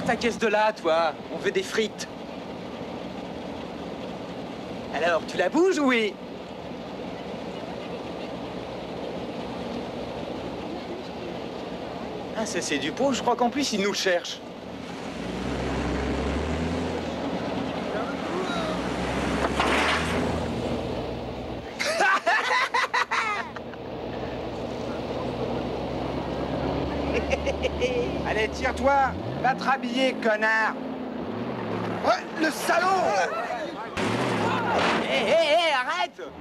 Tire ta caisse de là, toi. On veut des frites. Alors, tu la bouges, oui? Ah, ça c'est du pot. Je crois qu'en plus, ils nous cherchent. Allez, tire-toi! Va te rhabiller, connard! Ouais, le salaud! Hé, arrête!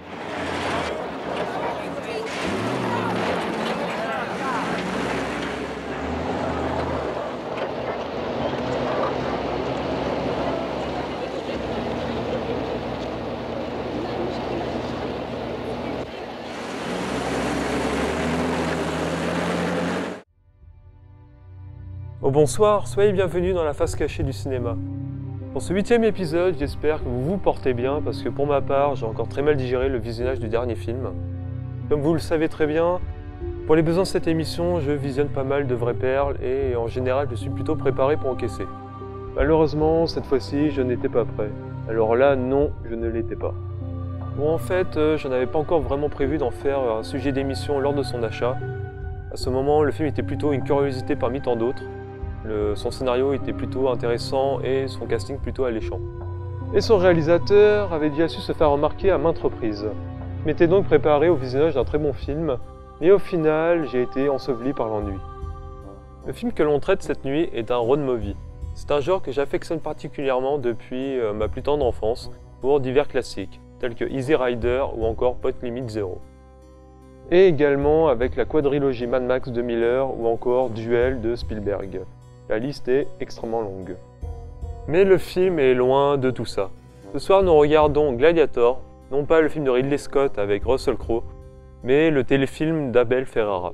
Oh bonsoir, soyez bienvenus dans la face cachée du cinéma. Pour ce 8e épisode, j'espère que vous vous portez bien parce que pour ma part, j'ai encore très mal digéré le visionnage du dernier film. Comme vous le savez très bien, pour les besoins de cette émission, je visionne pas mal de vraies perles et en général, je suis plutôt préparé pour encaisser. Malheureusement, cette fois-ci, je n'étais pas prêt. Alors là, non, je ne l'étais pas. Bon, en fait, je n'avais pas encore vraiment prévu d'en faire un sujet d'émission lors de son achat. À ce moment, le film était plutôt une curiosité parmi tant d'autres. Son scénario était plutôt intéressant et son casting plutôt alléchant. Et son réalisateur avait déjà su se faire remarquer à maintes reprises. Je m'étais donc préparé au visionnage d'un très bon film, mais au final, j'ai été enseveli par l'ennui. Le film que l'on traite cette nuit est un road movie. C'est un genre que j'affectionne particulièrement depuis ma plus tendre enfance pour divers classiques, tels que Easy Rider ou encore Point Limit Zero. Et également avec la quadrilogie Mad Max de Miller ou encore Duel de Spielberg. La liste est extrêmement longue. Mais le film est loin de tout ça. Ce soir, nous regardons Gladiator, non pas le film de Ridley Scott avec Russell Crowe, mais le téléfilm d'Abel Ferrara.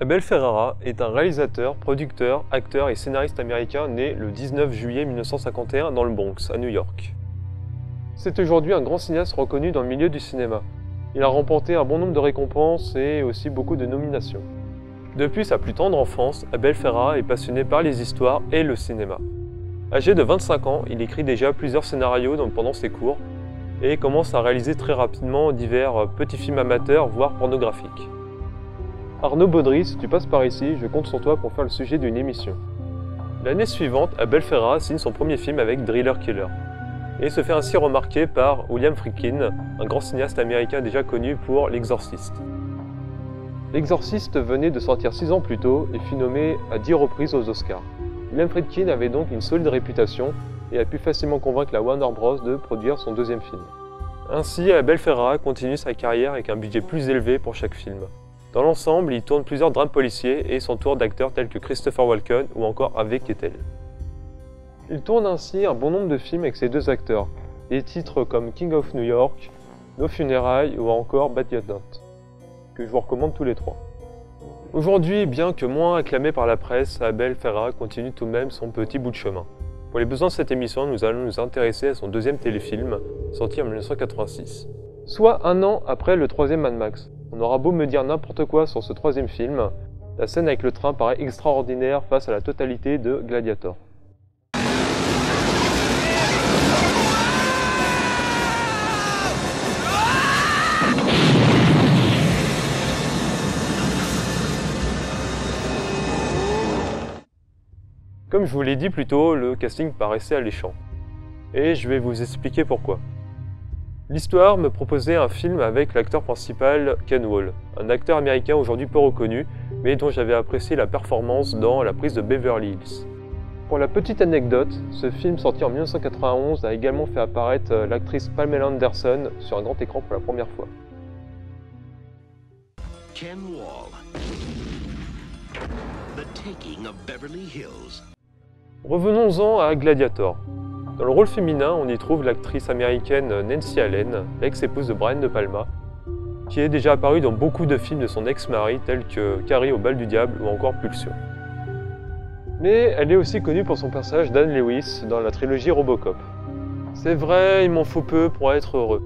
Abel Ferrara est un réalisateur, producteur, acteur et scénariste américain né le 19 juillet 1951 dans le Bronx, à New York. C'est aujourd'hui un grand cinéaste reconnu dans le milieu du cinéma. Il a remporté un bon nombre de récompenses et aussi beaucoup de nominations. Depuis sa plus tendre enfance, Abel Ferrara est passionné par les histoires et le cinéma. Âgé de 25 ans, il écrit déjà plusieurs scénarios pendant ses cours et commence à réaliser très rapidement divers petits films amateurs, voire pornographiques. Arnaud Baudry, si tu passes par ici, je compte sur toi pour faire le sujet d'une émission. L'année suivante, Abel Ferrara signe son premier film avec Driller Killer et se fait ainsi remarquer par William Friedkin, un grand cinéaste américain déjà connu pour L'Exorciste. L'Exorciste venait de sortir 6 ans plus tôt et fut nommé à 10 reprises aux Oscars. William Friedkin avait donc une solide réputation et a pu facilement convaincre la Warner Bros. De produire son deuxième film. Ainsi, Abel Ferrara continue sa carrière avec un budget plus élevé pour chaque film. Dans l'ensemble, il tourne plusieurs drames policiers et s'entoure d'acteurs tels que Christopher Walken ou encore Harvey Keitel. Il tourne ainsi un bon nombre de films avec ces deux acteurs, des titres comme King of New York, Nos funérailles ou encore Bad Lieutenant, que je vous recommande tous les trois. Aujourd'hui, bien que moins acclamé par la presse, Abel Ferrara continue tout de même son petit bout de chemin. Pour les besoins de cette émission, nous allons nous intéresser à son deuxième téléfilm, sorti en 1986. Soit un an après le troisième Mad Max. On aura beau me dire n'importe quoi sur ce troisième film, la scène avec le train paraît extraordinaire face à la totalité de Gladiator. Comme je vous l'ai dit plus tôt, le casting paraissait alléchant. Et je vais vous expliquer pourquoi. L'histoire me proposait un film avec l'acteur principal Ken Wall, un acteur américain aujourd'hui peu reconnu, mais dont j'avais apprécié la performance dans La prise de Beverly Hills. Pour la petite anecdote, ce film sorti en 1991 a également fait apparaître l'actrice Pamela Anderson sur un grand écran pour la première fois. Ken Wall. The Taking of Beverly Hills. Revenons-en à Gladiator. Dans le rôle féminin, on y trouve l'actrice américaine Nancy Allen, l'ex-épouse de Brian De Palma, qui est déjà apparue dans beaucoup de films de son ex-mari tels que Carrie au bal du diable ou encore Pulsion. Mais elle est aussi connue pour son personnage d'Anne Lewis dans la trilogie Robocop. C'est vrai, il m'en faut peu pour être heureux.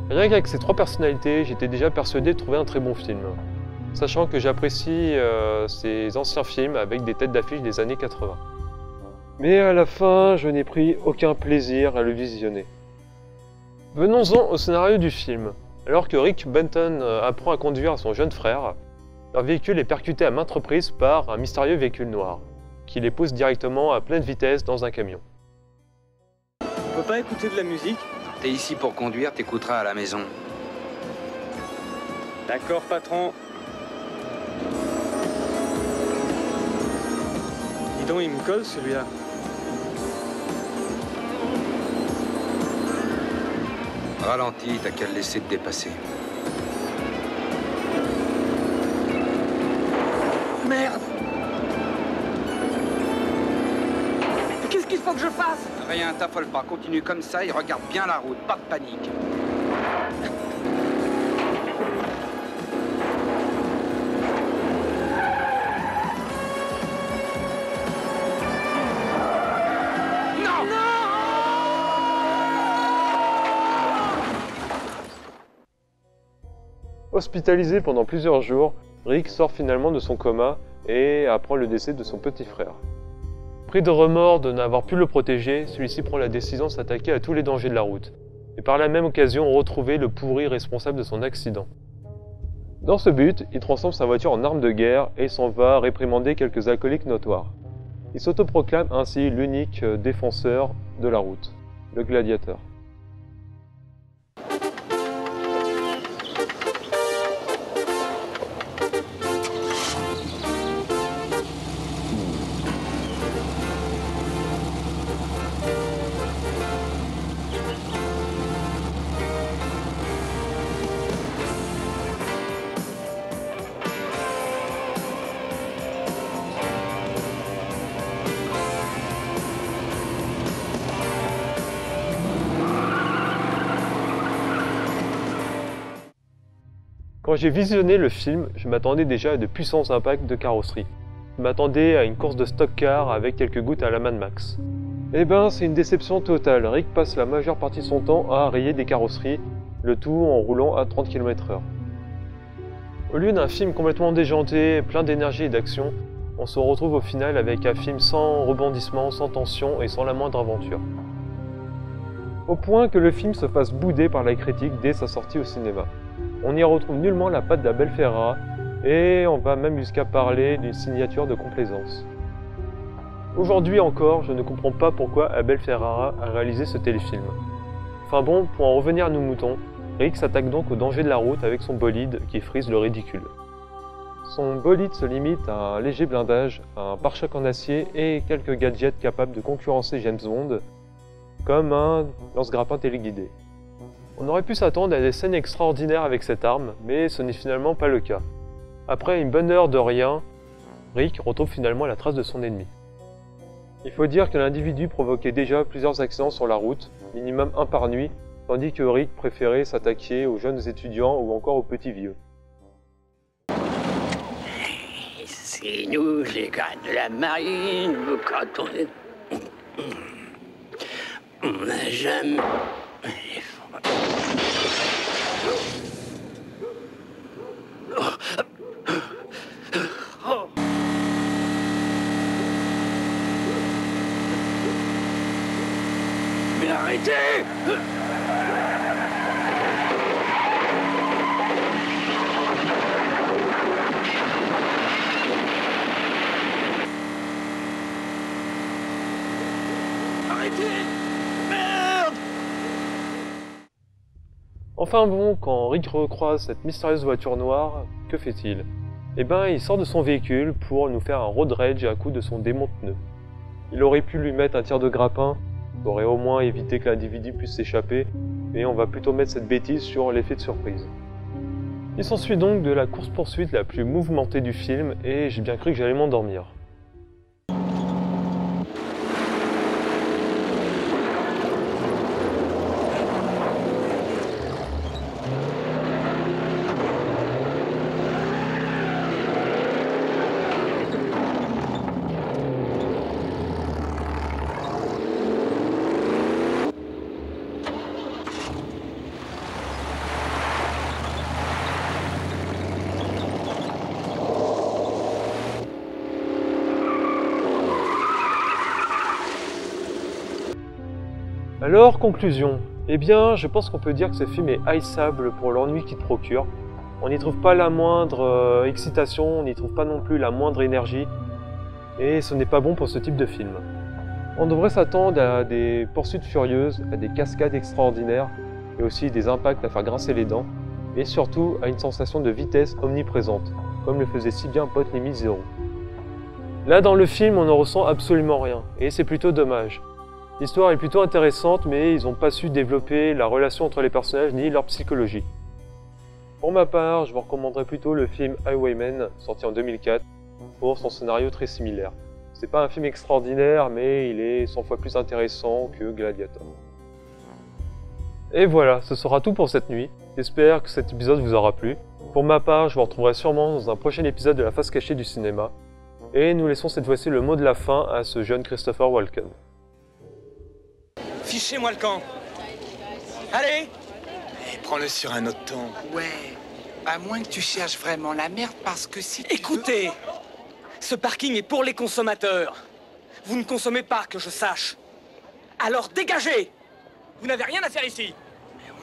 Rien qu'avec ces trois personnalités, j'étais déjà persuadé de trouver un très bon film, sachant que j'apprécie ces anciens films avec des têtes d'affiche des années 80. Mais à la fin, je n'ai pris aucun plaisir à le visionner. Venons-en au scénario du film. Alors que Rick Benton apprend à conduire à son jeune frère, leur véhicule est percuté à maintes reprises par un mystérieux véhicule noir, qui les pousse directement à pleine vitesse dans un camion. On peut pas écouter de la musique? T'es ici pour conduire, t'écouteras à la maison. D'accord, patron. Dis donc, il me colle celui-là. Ralentis, t'as qu'à le laisser te dépasser. Merde! Mais qu'est-ce qu'il faut que je fasse? Rien, t'affole pas, continue comme ça et regarde bien la route, pas de panique. Hospitalisé pendant plusieurs jours, Rick sort finalement de son coma et apprend le décès de son petit frère. Pris de remords de n'avoir pu le protéger, celui-ci prend la décision de s'attaquer à tous les dangers de la route, et par la même occasion retrouver le pourri responsable de son accident. Dans ce but, il transforme sa voiture en arme de guerre et s'en va réprimander quelques alcooliques notoires. Il s'autoproclame ainsi l'unique défenseur de la route, le gladiateur. Quand j'ai visionné le film, je m'attendais déjà à de puissants impacts de carrosserie. Je m'attendais à une course de stock car avec quelques gouttes à la Mad Max. Eh ben, c'est une déception totale. Rick passe la majeure partie de son temps à rayer des carrosseries, le tout en roulant à 30 km/h. Au lieu d'un film complètement déjanté, plein d'énergie et d'action, on se retrouve au final avec un film sans rebondissement, sans tension et sans la moindre aventure. Au point que le film se fasse bouder par la critique dès sa sortie au cinéma. On n'y retrouve nullement la patte d'Abel Ferrara, et on va même jusqu'à parler d'une signature de complaisance. Aujourd'hui encore, je ne comprends pas pourquoi Abel Ferrara a réalisé ce téléfilm. Enfin bon, pour en revenir à nos moutons, Rick s'attaque donc au danger de la route avec son bolide qui frise le ridicule. Son bolide se limite à un léger blindage, un pare-choc en acier et quelques gadgets capables de concurrencer James Bond, comme un lance-grappin téléguidé. On aurait pu s'attendre à des scènes extraordinaires avec cette arme, mais ce n'est finalement pas le cas. Après une bonne heure de rien, Rick retrouve finalement la trace de son ennemi. Il faut dire que l'individu provoquait déjà plusieurs accidents sur la route, minimum un par nuit, tandis que Rick préférait s'attaquer aux jeunes étudiants ou encore aux petits vieux. C'est nous, les gars de la marine, quand on n'a jamais... Mais arrêtez! Arrêtez! Merde! Enfin bon, quand Rick recroise cette mystérieuse voiture noire, que fait-il? Eh ben, il sort de son véhicule pour nous faire un road rage à coup de son démon de pneus. Il aurait pu lui mettre un tir de grappin, ça aurait au moins évité que l'individu puisse s'échapper, mais on va plutôt mettre cette bêtise sur l'effet de surprise. Il s'ensuit donc de la course-poursuite la plus mouvementée du film, et j'ai bien cru que j'allais m'endormir. Alors, conclusion. Eh bien, je pense qu'on peut dire que ce film est haïssable pour l'ennui qu'il procure. On n'y trouve pas la moindre excitation, on n'y trouve pas non plus la moindre énergie, et ce n'est pas bon pour ce type de film. On devrait s'attendre à des poursuites furieuses, à des cascades extraordinaires, et aussi des impacts à faire grincer les dents, et surtout à une sensation de vitesse omniprésente, comme le faisait si bien Hot Limit Zero. Là, dans le film, on ne ressent absolument rien, et c'est plutôt dommage. L'histoire est plutôt intéressante, mais ils n'ont pas su développer la relation entre les personnages ni leur psychologie. Pour ma part, je vous recommanderais plutôt le film Highwaymen, sorti en 2004, pour son scénario très similaire. C'est pas un film extraordinaire, mais il est 100 fois plus intéressant que Gladiator. Et voilà, ce sera tout pour cette nuit. J'espère que cet épisode vous aura plu. Pour ma part, je vous retrouverai sûrement dans un prochain épisode de La Face Cachée du cinéma. Et nous laissons cette fois-ci le mot de la fin à ce jeune Christopher Walken. Fichez-moi le camp. Allez! Et prends-le sur un autre ton. Ouais, à moins que tu cherches vraiment la merde, parce que si tu Écoutez! Ce parking est pour les consommateurs. Vous ne consommez pas, que je sache. Alors dégagez! Vous n'avez rien à faire ici.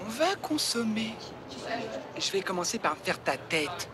on va consommer. Je vais commencer par me faire ta tête.